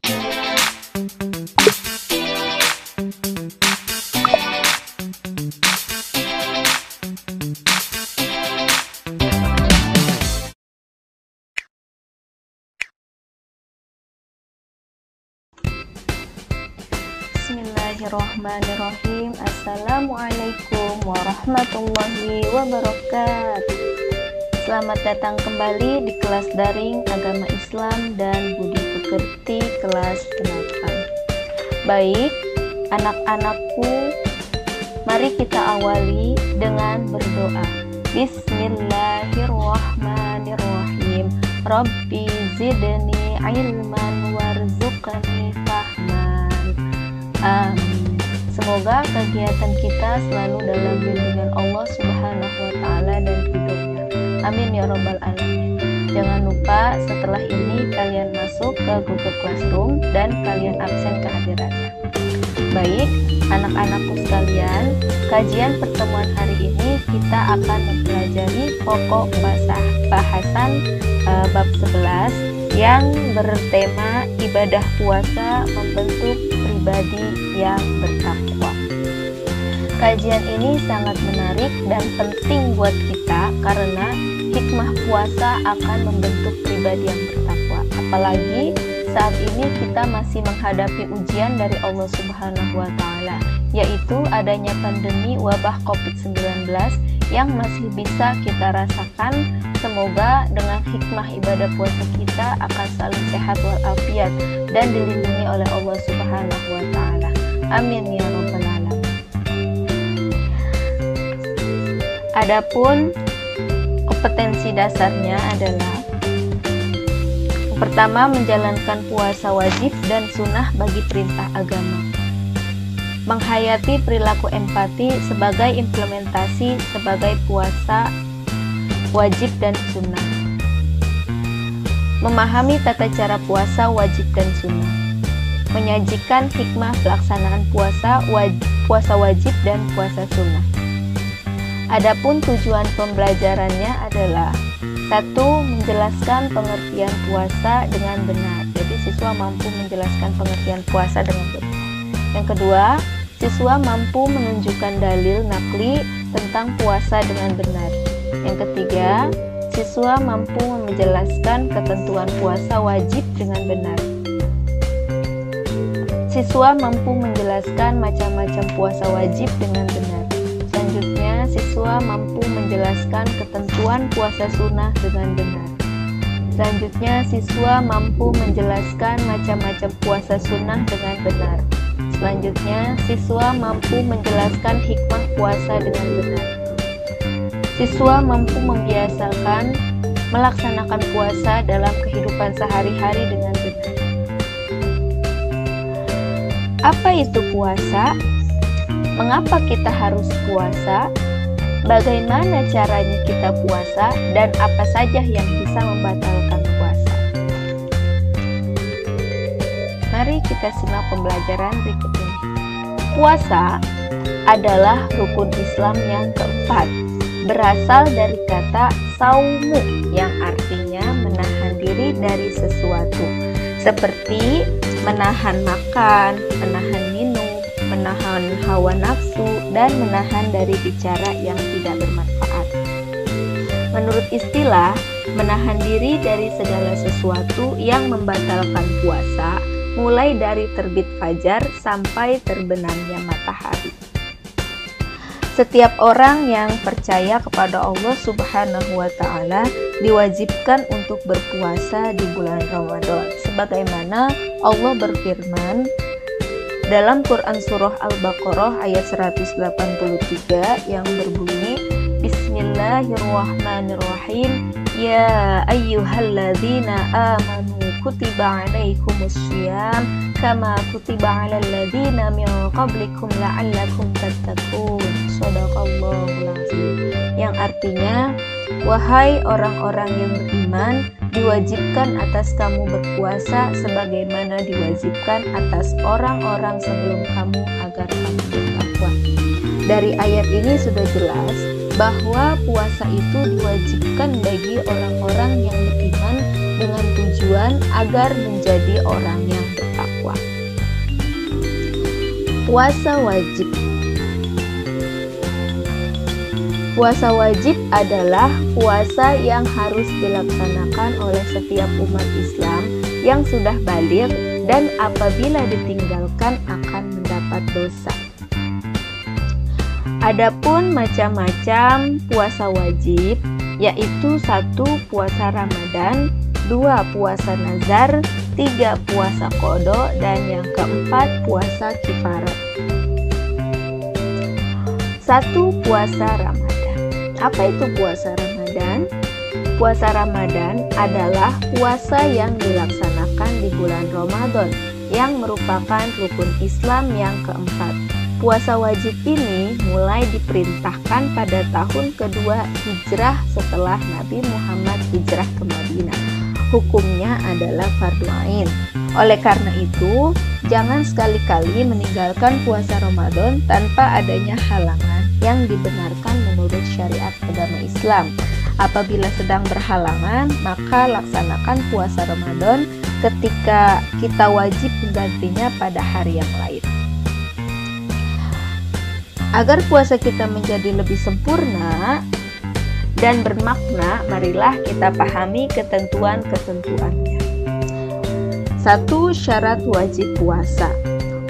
Bismillahirrahmanirrahim. Assalamualaikum warahmatullahi wabarakatuh. Selamat datang kembali di kelas daring Agama Islam dan Budi Pekerti kelas 8. Baik, anak-anakku, mari kita awali dengan berdoa. Bismillahirrahmanirrahim. Rabbi zidni ilman warzuqni fahman. Amin. Semoga kegiatan kita selalu dalam bimbingan Allah Subhanahu wa Ta'ala dan ridhonya. Amin ya Rabbal Alamin. Jangan lupa setelah ini kalian masuk ke Google Classroom dan kalian absen kehadirannya. Baik, anak-anakku sekalian, kajian pertemuan hari ini kita akan mempelajari pokok bahasan bab 11 yang bertema ibadah puasa membentuk pribadi yang bertakwa. Kajian ini sangat menarik dan penting buat kita karena hikmah puasa akan membentuk pribadi yang bertakwa. Apalagi saat ini kita masih menghadapi ujian dari Allah Subhanahu wa Ta'ala, yaitu adanya pandemi wabah COVID-19 yang masih bisa kita rasakan. Semoga dengan hikmah ibadah puasa kita akan selalu sehat walafiat dan dilindungi oleh Allah Subhanahu wa Ta'ala. Amin ya Rabbal Alamin. Adapun kompetensi dasarnya adalah pertama, menjalankan puasa wajib dan sunnah bagi perintah agama. Menghayati perilaku empati sebagai implementasi sebagai puasa wajib dan sunnah. Memahami tata cara puasa wajib dan sunnah. Menyajikan hikmah pelaksanaan puasa wajib dan puasa sunnah. Adapun tujuan pembelajarannya adalah 1. Menjelaskan pengertian puasa dengan benar. Jadi siswa mampu menjelaskan pengertian puasa dengan benar. Yang kedua, siswa mampu menunjukkan dalil nakli tentang puasa dengan benar. Yang ketiga, siswa mampu menjelaskan ketentuan puasa wajib dengan benar. Siswa mampu menjelaskan macam-macam puasa wajib dengan benar. Selanjutnya, siswa mampu menjelaskan ketentuan puasa sunnah dengan benar. Selanjutnya, siswa mampu menjelaskan macam-macam puasa sunnah dengan benar. Selanjutnya, siswa mampu menjelaskan hikmah puasa dengan benar. Siswa mampu membiasakan melaksanakan puasa dalam kehidupan sehari-hari dengan benar. Apa itu puasa? Mengapa kita harus puasa? Bagaimana caranya kita puasa? Dan apa saja yang bisa membatalkan puasa? Mari kita simak pembelajaran berikut ini. Puasa adalah rukun Islam yang keempat. Berasal dari kata saumu yang artinya menahan diri dari sesuatu, seperti menahan makan, menahan minum, menahan hawa nafsu, dan menahan dari bicara yang tidak bermanfaat. Menurut istilah, menahan diri dari segala sesuatu yang membatalkan puasa, mulai dari terbit fajar sampai terbenamnya matahari. Setiap orang yang percaya kepada Allah Subhanahu wa Ta'ala diwajibkan untuk berpuasa di bulan Ramadan, sebagaimana Allah berfirman dalam Quran Surah Al-Baqarah ayat 183 yang berbunyi, Bismillahirrahmanirrahim. Ya ayyuhalladzina amanu kutiba alaikumus syiyam kama kutiba alal ladzina min qablikum la'allakum tattaqun. Shadaqallahul azim. Yang artinya, wahai orang-orang yang beriman, diwajibkan atas kamu berpuasa sebagaimana diwajibkan atas orang-orang sebelum kamu agar kamu bertakwa. Dari ayat ini sudah jelas bahwa puasa itu diwajibkan bagi orang-orang yang beriman dengan tujuan agar menjadi orang yang bertakwa. bertakwa. Puasa wajib. Puasa wajib adalah puasa yang harus dilaksanakan oleh setiap umat Islam yang sudah baligh dan apabila ditinggalkan akan mendapat dosa. Adapun macam-macam puasa wajib, yaitu 1. Puasa Ramadan, 2. Puasa nazar, 3. Puasa qada, dan yang keempat puasa kifarat. 1. Puasa Ramadan. Apa itu puasa Ramadan? Puasa Ramadan adalah puasa yang dilaksanakan di bulan Ramadan, yang merupakan rukun Islam yang keempat. Puasa wajib ini mulai diperintahkan pada tahun kedua hijrah setelah Nabi Muhammad hijrah ke Madinah. Hukumnya adalah fardu ain. Oleh karena itu, jangan sekali-kali meninggalkan puasa Ramadan tanpa adanya halangan yang dibenarkan menurut syariat agama Islam. Apabila sedang berhalangan, maka laksanakan puasa Ramadan ketika kita wajib menggantinya pada hari yang lain. Agar puasa kita menjadi lebih sempurna dan bermakna, marilah kita pahami ketentuan-ketentuannya. 1. Syarat wajib puasa.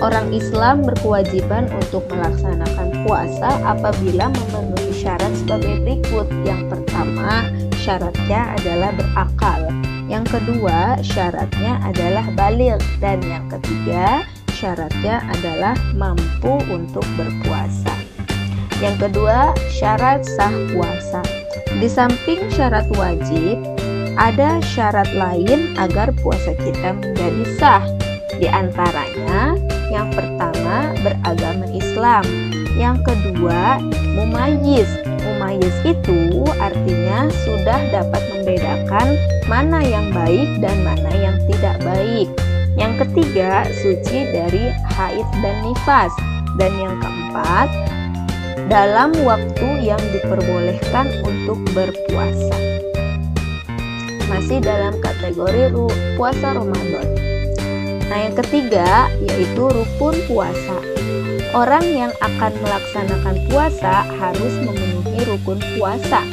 Orang Islam berkewajiban untuk melaksanakan puasa apabila memenuhi syarat sebagai berikut. Yang pertama, syaratnya adalah berakal. Yang kedua, syaratnya adalah baligh. Dan yang ketiga, syaratnya adalah mampu untuk berpuasa. Yang kedua, syarat sah puasa. Di samping syarat wajib, ada syarat lain agar puasa kita menjadi sah. Di antaranya, yang pertama, beragama Islam. Yang kedua, mumayyiz. Mumayyiz itu artinya sudah dapat membedakan mana yang baik dan mana yang tidak baik. Yang ketiga, suci dari haid dan nifas. Dan yang keempat, dalam waktu yang diperbolehkan untuk berpuasa. Masih dalam kategori puasa Ramadan. Nah, yang ketiga yaitu rukun puasa. Orang yang akan melaksanakan puasa harus memenuhi rukun puasa.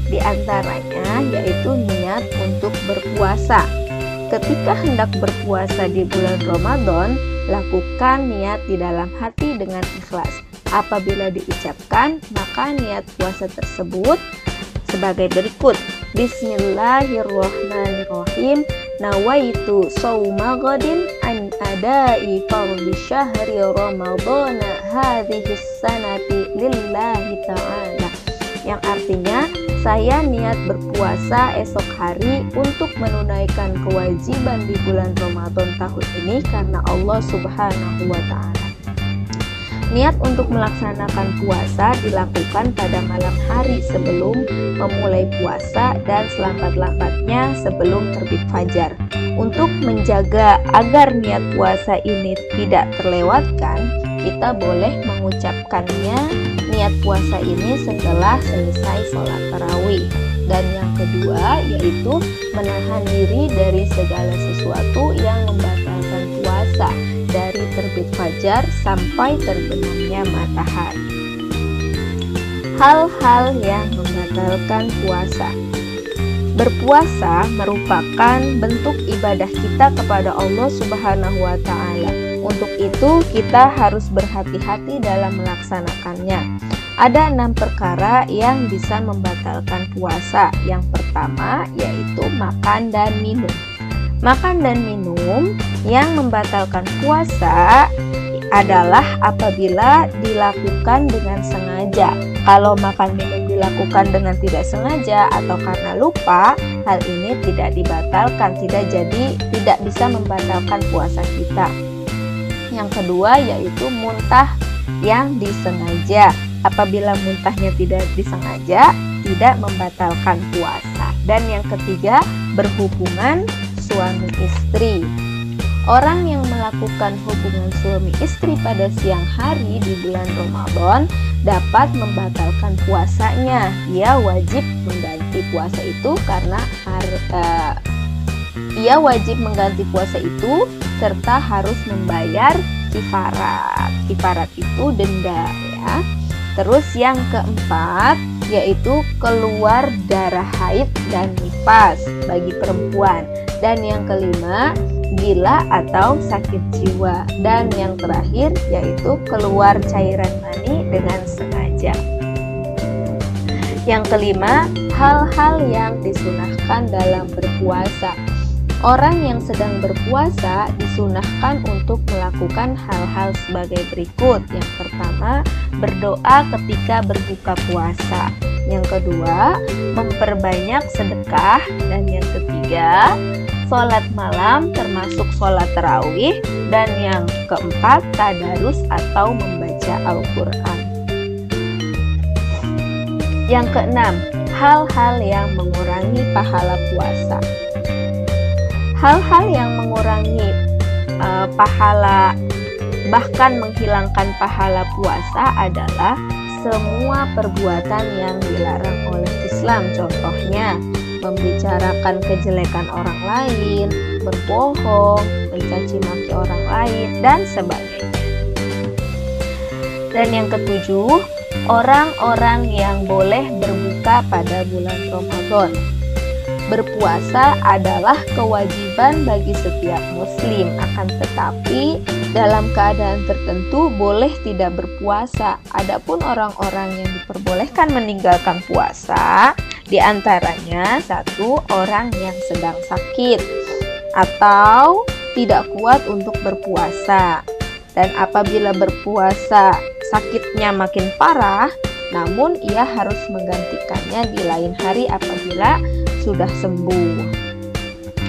Di antaranya yaitu niat untuk berpuasa. Ketika hendak berpuasa di bulan Ramadan, lakukan niat di dalam hati dengan ikhlas. Apabila diucapkan, maka niat puasa tersebut sebagai berikut. Bismillahirrahmanirrahim. Nawaitu shauma ghadin an adai fardhi syahri ramadhana hadhihi sanati lillahi ta'ala. Yang artinya, saya niat berpuasa esok hari untuk menunaikan kewajiban di bulan Ramadan tahun ini karena Allah Subhanahu wa ta'ala. Niat untuk melaksanakan puasa dilakukan pada malam hari sebelum memulai puasa dan selambat-lambatnya sebelum terbit fajar. Untuk menjaga agar niat puasa ini tidak terlewatkan, kita boleh mengucapkannya niat puasa ini setelah selesai sholat tarawih. Dan yang kedua yaitu menahan diri dari segala sesuatu yang membatalkan puasa, dari terbit fajar sampai terbenamnya matahari. Hal-hal yang membatalkan puasa. Berpuasa merupakan bentuk ibadah kita kepada Allah Subhanahu wa ta'ala. Untuk itu kita harus berhati-hati dalam melaksanakannya. Ada 6 perkara yang bisa membatalkan puasa. Yang pertama yaitu makan dan minum. Makan dan minum yang membatalkan puasa adalah apabila dilakukan dengan sengaja. Kalau makan minum dilakukan dengan tidak sengaja atau karena lupa, hal ini tidak dibatalkan, tidak bisa membatalkan puasa kita. Yang kedua yaitu muntah yang disengaja. Apabila muntahnya tidak disengaja, tidak membatalkan puasa. Dan yang ketiga, berhubungan suami istri. Orang yang melakukan hubungan suami istri pada siang hari di bulan Ramadan dapat membatalkan puasanya. Ia wajib mengganti puasa itu serta harus membayar kifarat. Kifarat itu denda ya. Terus yang keempat yaitu keluar darah haid dan nifas bagi perempuan. Dan yang kelima, gila atau sakit jiwa. Dan yang terakhir yaitu keluar cairan mani dengan sengaja. Yang kelima, hal-hal yang disunahkan dalam berpuasa. Orang yang sedang berpuasa disunahkan untuk melakukan hal-hal sebagai berikut. Yang pertama, berdoa ketika berbuka puasa. Yang kedua, memperbanyak sedekah. Dan yang ketiga, sholat malam termasuk sholat tarawih. Dan yang keempat, tadarus atau membaca Al-Quran. Yang keenam, hal-hal yang mengurangi pahala puasa. Hal-hal yang mengurangi pahala, bahkan menghilangkan pahala puasa adalah semua perbuatan yang dilarang oleh Islam. Contohnya, membicarakan kejelekan orang lain, berbohong, mencaci maki orang lain, dan sebagainya. Dan yang ketujuh, orang-orang yang boleh berbuka pada bulan Ramadan. Berpuasa adalah kewajiban bagi setiap muslim, akan tetapi dalam keadaan tertentu boleh tidak berpuasa. Adapun orang-orang yang diperbolehkan meninggalkan puasa, diantaranya satu, orang yang sedang sakit atau tidak kuat untuk berpuasa. Dan apabila berpuasa sakitnya makin parah, namun ia harus menggantikannya di lain hari apabila sudah sembuh.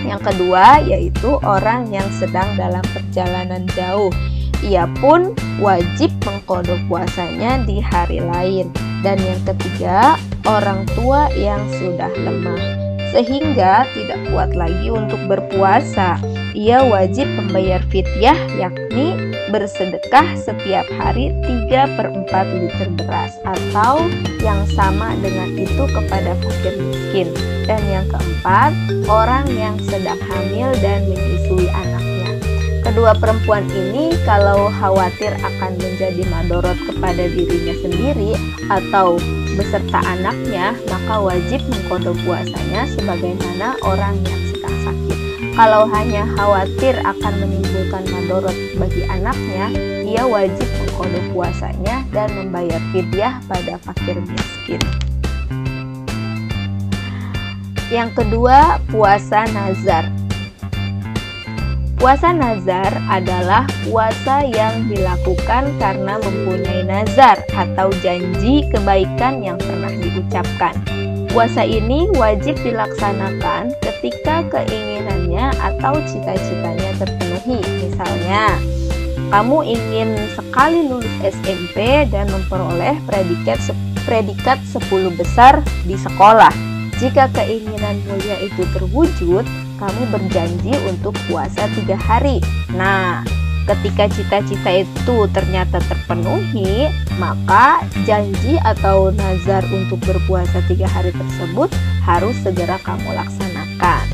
Yang kedua yaitu orang yang sedang dalam perjalanan jauh. Ia pun wajib mengqadha puasanya di hari lain. Dan yang ketiga, orang tua yang sudah lemah sehingga tidak kuat lagi untuk berpuasa. Ia wajib membayar fidyah, yakni bersedekah setiap hari 3/4 liter beras atau yang sama dengan itu kepada fakir miskin. Dan yang keempat, orang yang sedang hamil dan menyusui anaknya. Kedua perempuan ini kalau khawatir akan menjadi madorot kepada dirinya sendiri atau beserta anaknya, maka wajib mengqadha puasanya sebagaimana orang yang sedang sakit. Kalau hanya khawatir akan menimbulkan madorot bagi anaknya, ia wajib mengqadha puasanya dan membayar fidyah pada fakir miskin. Yang kedua, puasa nazar. Puasa nazar adalah puasa yang dilakukan karena mempunyai nazar atau janji kebaikan yang pernah diucapkan. Puasa ini wajib dilaksanakan ketika keinginannya atau cita-citanya terpenuhi. Misalnya, kamu ingin sekali lulus SMP dan memperoleh predikat 10 besar di sekolah. Jika keinginan mulia itu terwujud, kamu berjanji untuk puasa 3 hari. Nah, ketika cita-cita itu ternyata terpenuhi, maka janji atau nazar untuk berpuasa 3 hari tersebut harus segera kamu laksanakan.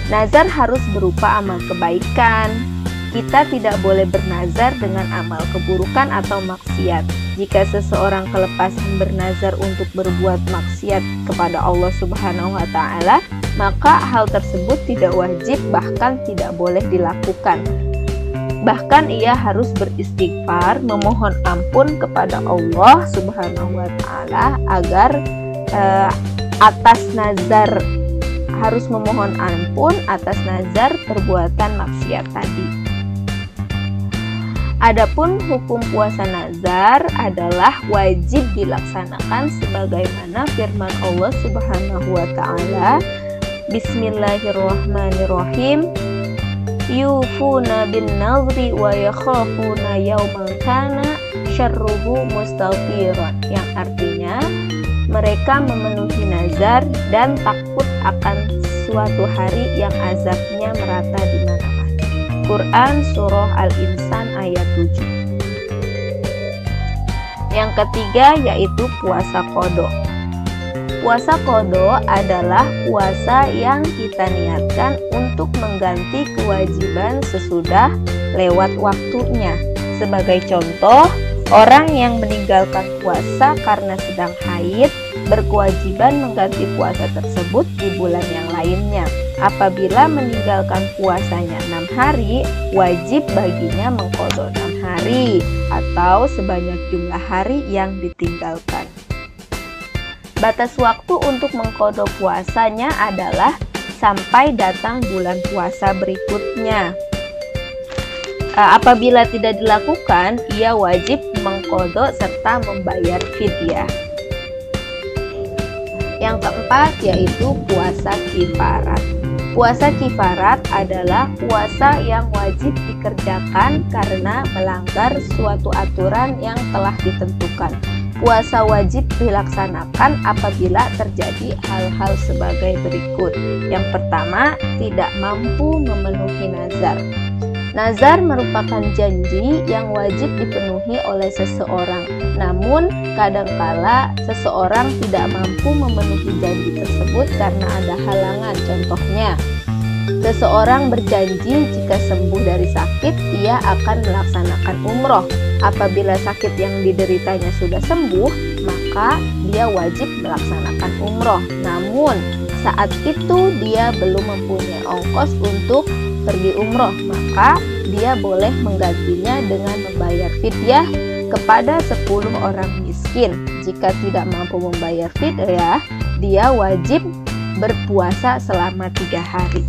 Nazar harus berupa amal kebaikan. Kita tidak boleh bernazar dengan amal keburukan atau maksiat. Jika seseorang kelepasan bernazar untuk berbuat maksiat kepada Allah Subhanahu wa Ta'ala, maka hal tersebut tidak wajib, bahkan tidak boleh dilakukan. Bahkan ia harus beristighfar, memohon ampun kepada Allah Subhanahu wa Ta'ala agar atas nazar, harus memohon ampun atas nazar perbuatan maksiat tadi. Adapun hukum puasa nazar adalah wajib dilaksanakan sebagaimana firman Allah Subhanahu wa Ta'ala, Bismillahirrahmanirrahim, yufuna bin nadri wa yakhafuna yawman kana syarruhu mustaghfiran, yang artinya mereka memenuhi nazar dan takut akan suatu hari yang azabnya merata di mana-mana. Quran Surah Al-Insan ayat 7. Yang ketiga yaitu puasa qadha. Puasa qadha adalah puasa yang kita niatkan untuk mengganti kewajiban sesudah lewat waktunya. Sebagai contoh, orang yang meninggalkan puasa karena sedang haid berkewajiban mengganti puasa tersebut di bulan yang lainnya. Apabila meninggalkan puasanya 6 hari, wajib baginya mengqadha 6 hari atau sebanyak jumlah hari yang ditinggalkan. Batas waktu untuk mengqadha puasanya adalah sampai datang bulan puasa berikutnya. Apabila tidak dilakukan, ia wajib mengqadha serta membayar fidyah. Yang keempat yaitu puasa kifarat. Puasa kifarat adalah puasa yang wajib dikerjakan karena melanggar suatu aturan yang telah ditentukan. Puasa wajib dilaksanakan apabila terjadi hal-hal sebagai berikut. Yang pertama, tidak mampu memenuhi nazar. Nazar merupakan janji yang wajib dipenuhi oleh seseorang. Namun, kadangkala seseorang tidak mampu memenuhi janji tersebut karena ada halangan. Contohnya, seseorang berjanji jika sembuh dari sakit, ia akan melaksanakan umroh. Apabila sakit yang dideritanya sudah sembuh, maka dia wajib melaksanakan umroh. Namun, saat itu dia belum mempunyai ongkos untuk pergi umroh, maka dia boleh menggantinya dengan membayar fidyah kepada 10 orang miskin. Jika tidak mampu membayar fidyah, dia wajib berpuasa selama 3 hari.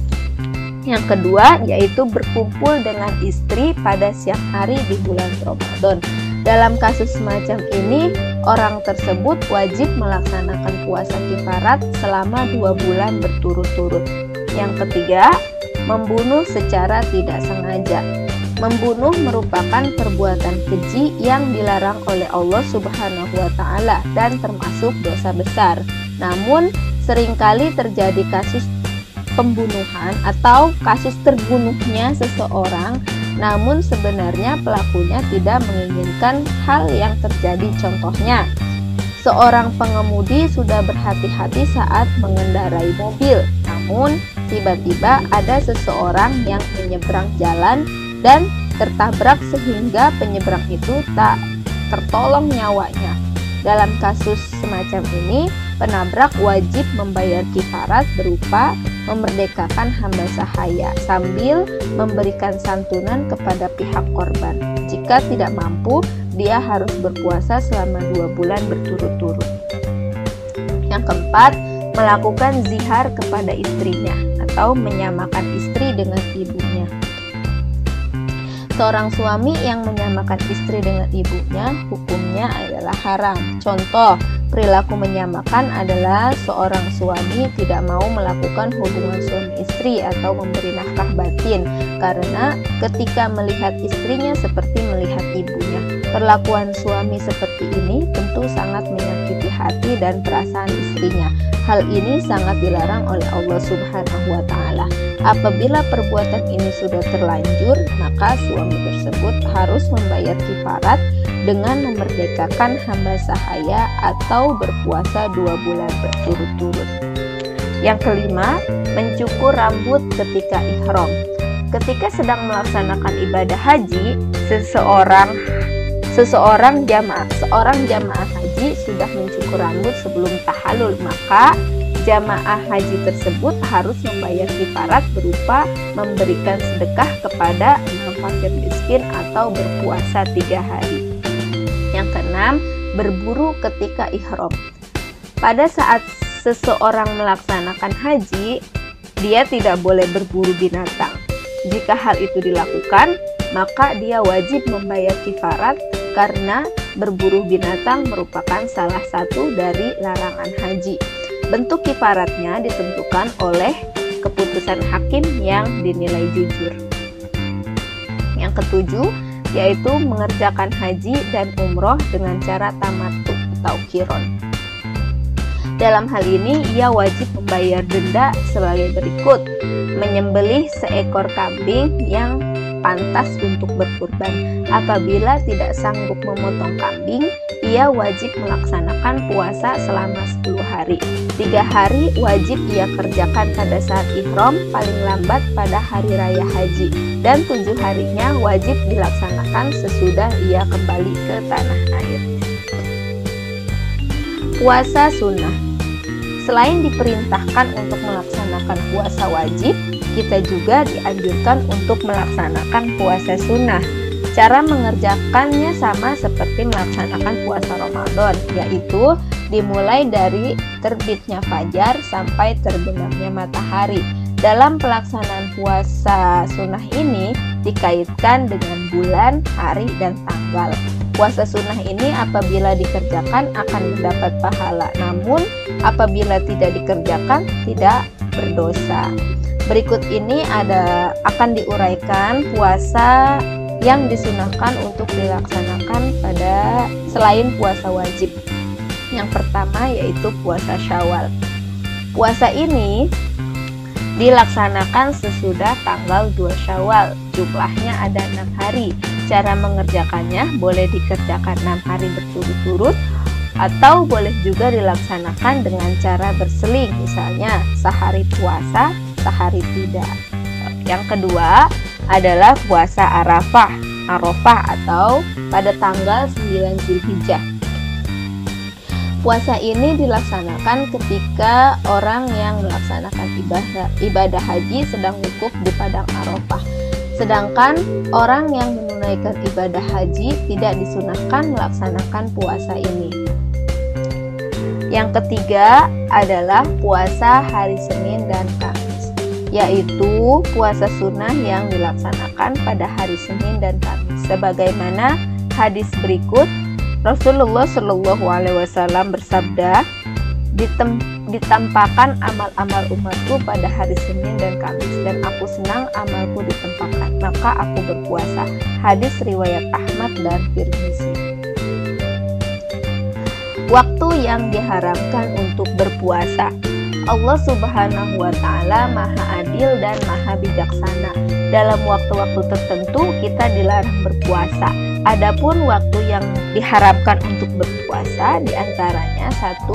Yang kedua yaitu berkumpul dengan istri pada siang hari di bulan Ramadan. Dalam kasus semacam ini, orang tersebut wajib melaksanakan puasa kifarat selama 2 bulan berturut-turut. Yang ketiga, membunuh secara tidak sengaja. Membunuh merupakan perbuatan keji yang dilarang oleh Allah Subhanahu wa Ta'ala dan termasuk dosa besar. Namun, seringkali terjadi kasus pembunuhan atau kasus terbunuhnya seseorang, namun sebenarnya pelakunya tidak menginginkan hal yang terjadi. Contohnya, seorang pengemudi sudah berhati-hati saat mengendarai mobil, namun tiba-tiba ada seseorang yang menyeberang jalan dan tertabrak sehingga penyeberang itu tak tertolong nyawanya. Dalam kasus semacam ini, penabrak wajib membayar kifarat berupa memerdekakan hamba sahaya sambil memberikan santunan kepada pihak korban. Jika tidak mampu, dia harus berpuasa selama 2 bulan berturut-turut. Yang keempat, melakukan zihar kepada istrinya atau menyamakan istri dengan ibunya. Seorang suami yang menyamakan istri dengan ibunya, hukumnya adalah haram. Contoh, perilaku menyamakan adalah seorang suami tidak mau melakukan hubungan suami istri atau memberi nafkah batin karena ketika melihat istrinya seperti melihat ibunya. Perlakuan suami seperti ini tentu sangat menyakiti hati dan perasaan istrinya. Hal ini sangat dilarang oleh Allah Subhanahu wa Ta'ala. Apabila perbuatan ini sudah terlanjur, maka suami tersebut harus membayar kifarat dengan memerdekakan hamba sahaya atau berpuasa 2 bulan berturut-turut. Yang kelima, mencukur rambut ketika ihram. Ketika sedang melaksanakan ibadah haji, seorang jamaah haji sudah mencukur rambut sebelum tahallul, maka jamaah haji tersebut harus membayar kifarat berupa memberikan sedekah kepada 6 fakir miskin atau berpuasa 3 hari. Yang keenam, berburu ketika ihram. Pada saat seseorang melaksanakan haji, dia tidak boleh berburu binatang. Jika hal itu dilakukan, maka dia wajib membayar kifarat karena berburu binatang merupakan salah satu dari larangan haji. Bentuk kifaratnya ditentukan oleh keputusan hakim yang dinilai jujur. Yang ketujuh, yaitu mengerjakan haji dan umroh dengan cara tamattu atau qiron. Dalam hal ini, ia wajib membayar denda sebagai berikut: menyembelih seekor kambing yang pantas untuk berkurban. Apabila tidak sanggup memotong kambing, ia wajib melaksanakan puasa selama 10 hari. 3 hari wajib ia kerjakan pada saat ihram, paling lambat pada hari raya haji, dan 7 harinya wajib dilaksanakan sesudah ia kembali ke tanah air. Puasa sunnah. Selain diperintahkan untuk melaksanakan puasa wajib, kita juga dianjurkan untuk melaksanakan puasa sunnah. Cara mengerjakannya sama seperti melaksanakan puasa Ramadan, yaitu dimulai dari terbitnya fajar sampai terbenamnya matahari. Dalam pelaksanaan puasa sunnah ini dikaitkan dengan bulan, hari, dan tanggal. Puasa sunnah ini apabila dikerjakan akan mendapat pahala, namun apabila tidak dikerjakan tidak berdosa. Berikut ini akan diuraikan puasa yang disunahkan untuk dilaksanakan pada selain puasa wajib. Yang pertama yaitu puasa Syawal. Puasa ini dilaksanakan sesudah tanggal 2 Syawal. Jumlahnya ada 6 hari. Cara mengerjakannya boleh dikerjakan 6 hari berturut-turut atau boleh juga dilaksanakan dengan cara berseling, misalnya sehari puasa, sehari tidak. Yang kedua adalah puasa Arafah atau pada tanggal 9 Zulhijjah. Puasa ini dilaksanakan ketika orang yang melaksanakan ibadah haji sedang wukuf di padang Arafah. Sedangkan orang yang menunaikan ibadah haji tidak disunahkan melaksanakan puasa ini. Yang ketiga adalah puasa hari Senin dan Kamis, yaitu puasa sunnah yang dilaksanakan pada hari Senin dan Kamis. Sebagaimana hadis berikut, Rasulullah Shallallahu Alaihi Wasallam bersabda, ditampakkan amal-amal umatku pada hari Senin dan Kamis, dan aku senang amalku ditampakkan, maka aku berpuasa. Hadis riwayat Ahmad dan Tirmizi. Waktu yang diharamkan untuk berpuasa. Allah Subhanahu wa Ta'ala Maha Adil dan Maha Bijaksana. Dalam waktu-waktu tertentu kita dilarang berpuasa. Adapun waktu yang diharamkan untuk berpuasa diantaranya 1.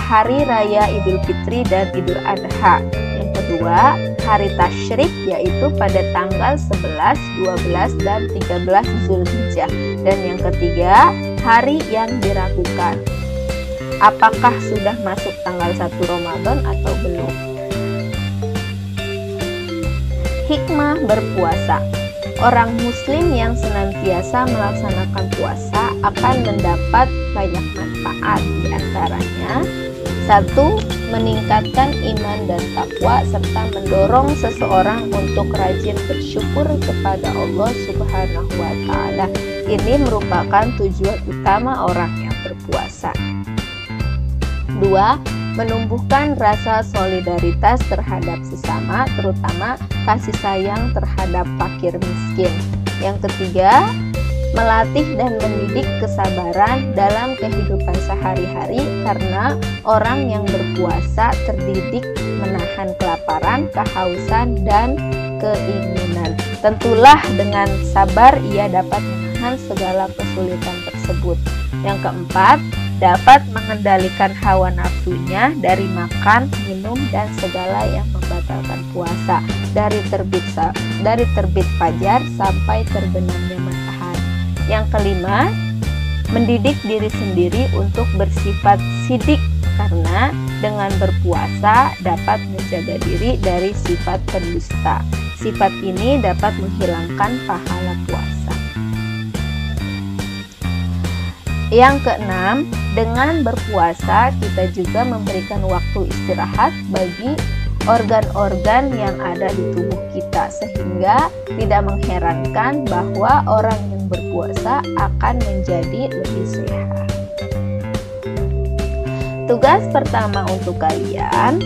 Hari Raya Idul Fitri dan Idul Adha. Yang kedua, hari Tasyrik, yaitu pada tanggal 11, 12, dan 13 Zulhijjah. Dan yang ketiga, hari yang diragukan. Apakah sudah masuk tanggal 1 Ramadan atau belum? Hikmah berpuasa. Orang muslim yang senantiasa melaksanakan puasa akan mendapat banyak manfaat, diantaranya 1. Meningkatkan iman dan takwa serta mendorong seseorang untuk rajin bersyukur kepada Allah Subhanahu wa Ta'ala. Ini merupakan tujuan utama orang yang berpuasa. 2. Menumbuhkan rasa solidaritas terhadap sesama, terutama kasih sayang terhadap fakir miskin. Yang ketiga, melatih dan mendidik kesabaran dalam kehidupan sehari-hari, karena orang yang berpuasa terdidik menahan kelaparan, kehausan, dan keinginan. Tentulah dengan sabar ia dapat menahan segala kesulitan tersebut. Yang keempat, dapat mengendalikan hawa nafsunya dari makan, minum, dan segala yang membatalkan puasa, dari terbit fajar sampai terbenamnya matahari. Yang kelima, mendidik diri sendiri untuk bersifat sidik, karena dengan berpuasa dapat menjaga diri dari sifat pendusta. Sifat ini dapat menghilangkan pahala puasa. Yang keenam, dengan berpuasa kita juga memberikan waktu istirahat bagi organ-organ yang ada di tubuh kita, sehingga tidak mengherankan bahwa orang yang berpuasa akan menjadi lebih sehat. Tugas pertama untuk kalian,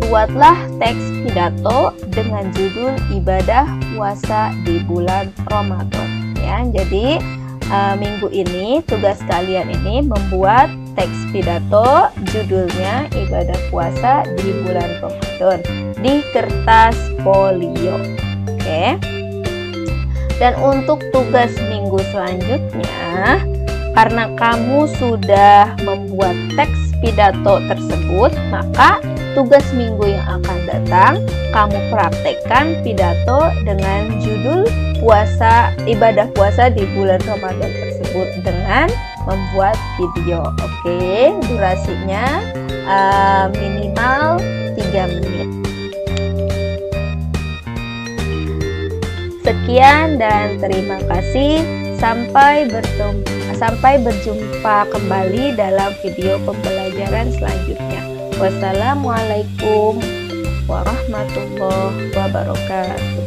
buatlah teks pidato dengan judul ibadah puasa di bulan Ramadan. Ya, jadi minggu ini tugas kalian ini membuat teks pidato judulnya ibadah puasa di bulan Ramadan di kertas folio. Oke. Dan untuk tugas minggu selanjutnya, karena kamu sudah membuat teks pidato tersebut, maka tugas minggu yang akan datang kamu praktekkan pidato dengan judul ibadah puasa di bulan Ramadan tersebut dengan membuat video. Oke, durasinya minimal 3 menit. Sekian dan terima kasih. Sampai berjumpa kembali dalam video pembelajaran selanjutnya. Wassalamualaikum warahmatullahi wabarakatuh.